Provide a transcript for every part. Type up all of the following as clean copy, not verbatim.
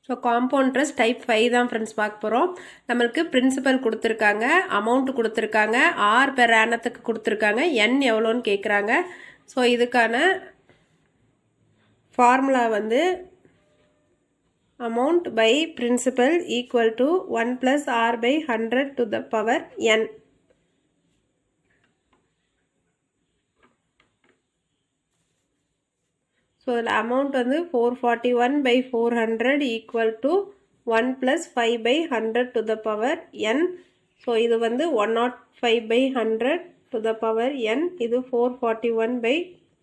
So compound interest type 5 தான் friends பார்க்க போகிறோம். நம்மளுக்கு பிரின்சிபல் கொடுத்துருக்காங்க, அமௌண்ட் கொடுத்துருக்காங்க, ஆர் பெர் ஆனத்துக்கு கொடுத்துருக்காங்க, என் எவ்வளோன்னு கேட்குறாங்க. ஸோ இதுக்கான ஃபார்முலா வந்து amount by principal equal to 1 plus r by 100 to the power n. So the amount வந்து 441 by 400 equal to 1 plus 5 by 100 to the power n. So இது வந்து 105 by 100 to the power n. இது 441 by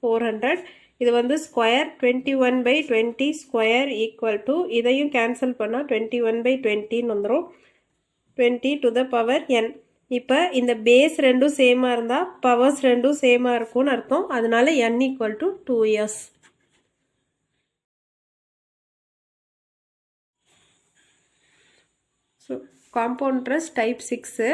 400. இது வந்து square 21 by 20 square equal to இதையும் cancel பண்ணால் 21 by 20ன்னு வந்துடும். 20 to the power n. இப்போ இந்த பேஸ் ரெண்டும் சேமாக இருந்தால் பவர்ஸ் ரெண்டும் சேமாக இருக்கும்னு அர்த்தம். அதனால n equal to 2 years. So compound interest type 6.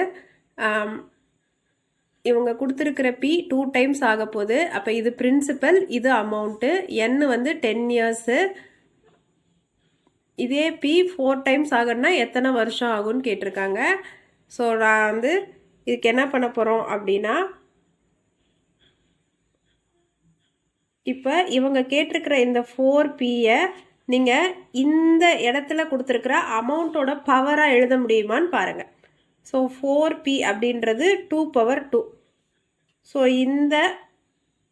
இவங்க கொடுத்துருக்கிற பி 2 டைம்ஸ் ஆக போகுது. அப்போ இது பிரின்சிபல், இது அமௌண்ட்டு. என் வந்து 10 இயர்ஸு. இதே பி 4 டைம்ஸ் ஆகுன்னா எத்தனை வருஷம் ஆகும்னு கேட்டிருக்காங்க. ஸோ நான் வந்து இதுக்கு என்ன பண்ண போகிறோம் அப்படின்னா, இப்போ இவங்க கேட்டிருக்கிற இந்த 4Pயை நீங்கள் இந்த இடத்துல கொடுத்துருக்கிற அமௌண்ட்டோட பவராக எழுத முடியுமான்னு பாருங்கள். ஸோ 4P அப்படின்றது 2 power 2. ஸோ இந்த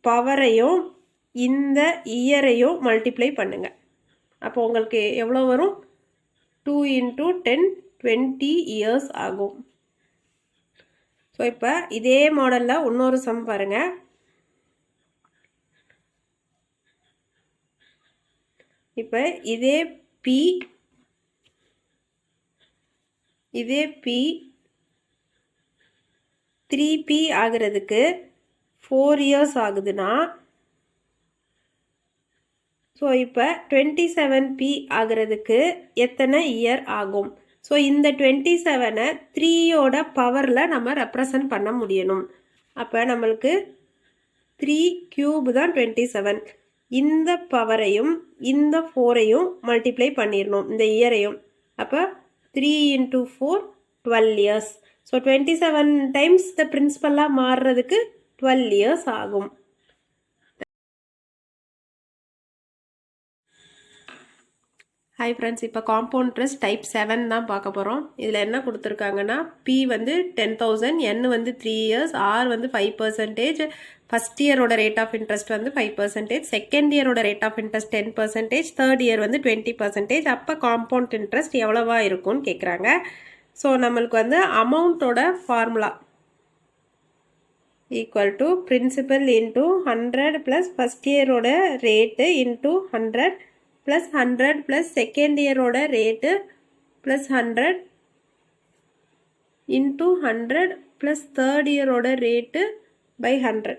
பவரையும் இந்த இயரையும் மல்டிப்ளை பண்ணுங்கள். அப்போ உங்களுக்கு எவ்வளோ வரும்? 2 into 10 20 years ஆகும். ஸோ இப்போ இதே மாடலில் இன்னொரு சம் பாருங்கள். இப்போ இதே P 3P ஆகிறதுக்கு 4 years ஆகுதுன்னா, ஸோ இப்போ 27P ஆகிறதுக்கு எத்தனை இயர் ஆகும்? ஸோ இந்த 27ஐ 3யோட பவரில் நம்ம ரெப்ரசன்ட் பண்ண முடியணும். அப்போ நம்மளுக்கு 3 cube தான் 27. இந்த பவரையும் இந்த 4ஐயும் மல்டிப்ளை பண்ணிடணும், இந்த இயரையும். அப்போ 3 into 4 12 years. So 27 times the பிரின்சிபலாக மாறுறதுக்கு 12 years ஆகும். ஹாய் ஃப்ரெண்ட்ஸ், இப்போ காம்பவுண்ட் இன்ட்ரெஸ்ட் டைப் 7 தான் பார்க்க போகிறோம். இதில் என்ன கொடுத்துருக்காங்கன்னா, பி வந்து 10,000, என் வந்து 3 years, ஆர் வந்து 5%, ஃபஸ்ட் இயரோட ரேட் ஆஃப் இன்ட்ரெஸ்ட் வந்து 5%, செகண்ட் இயரோட rate of interest 10%, third year வந்து 20%. அப்போ காம்பவுண்ட் இன்ட்ரெஸ்ட் எவ்வளவா இருக்கும்னு கேட்குறாங்க. ஸோ நம்மளுக்கு வந்து அமௌண்ட்டோட formula equal to principal into 100 plus first இயரோட rate into 100 plus 100 plus second இயரோட rate plus 100 into 100 plus third இயரோட ரேட்டு பை 100.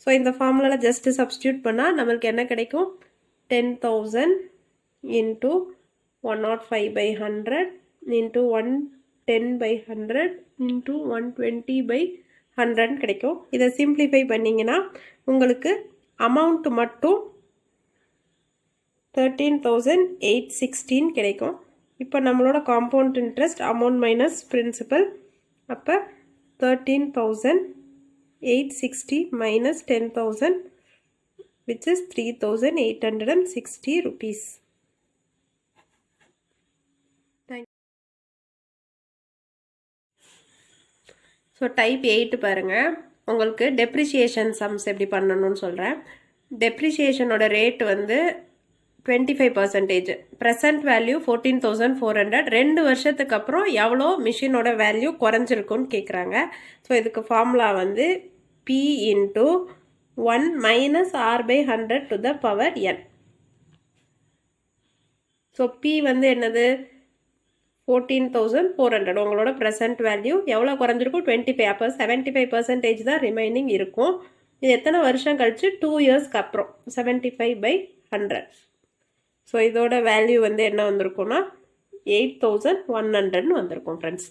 ஸோ இந்த ஃபார்முலாவில் ஜஸ்ட்டு சப்ஸ்டியூட் பண்ணால் நம்மளுக்கு என்ன கிடைக்கும்? 10,000 into 105 by 100 into 110 by 100 into 120 by 100 கிடைக்கும். இதை சிம்பிளிஃபை பண்ணிங்கன்னா உங்களுக்கு அமௌண்ட் மட்டும் 13,816 கிடைக்கும். இப்போ நம்மளோட compound interest amount minus principal, அப்போ 13,860 minus 10,000, which is 3,860 rupees. Thank you. So type 8 பாருங்கள். உங்களுக்கு டெப்ரிசியேஷன் சம்ஸ் எப்படி பண்ணணும்னு சொல்கிறேன். டெப்ரிசியேஷனோட ரேட் வந்து 25%. Present value 14,400. 2 வருஷத்துக்கு அப்புறம் எவ்வளோ மிஷினோட வேல்யூ குறைஞ்சிருக்குன்னு கேட்குறாங்க. ஸோ இதுக்கு ஃபார்முலா வந்து P into 1 minus R by 100 to the power n. So P வந்து என்னது? 14,400. உங்களோட ப்ரெசன்ட் வேல்யூ எவ்வளோ குறைஞ்சிருக்கும்? 25. அப்போ 75% தான் ரிமைனிங் இருக்கும். இது எத்தனை வருஷம் கழிச்சு? 2 இயர்ஸ்க்கு அப்புறம் 75 by 100. ஸோ இதோட வேல்யூ வந்து என்ன வந்திருக்கும்னா 8,100ன்னு வந்திருக்கும் ஃப்ரெண்ட்ஸ்.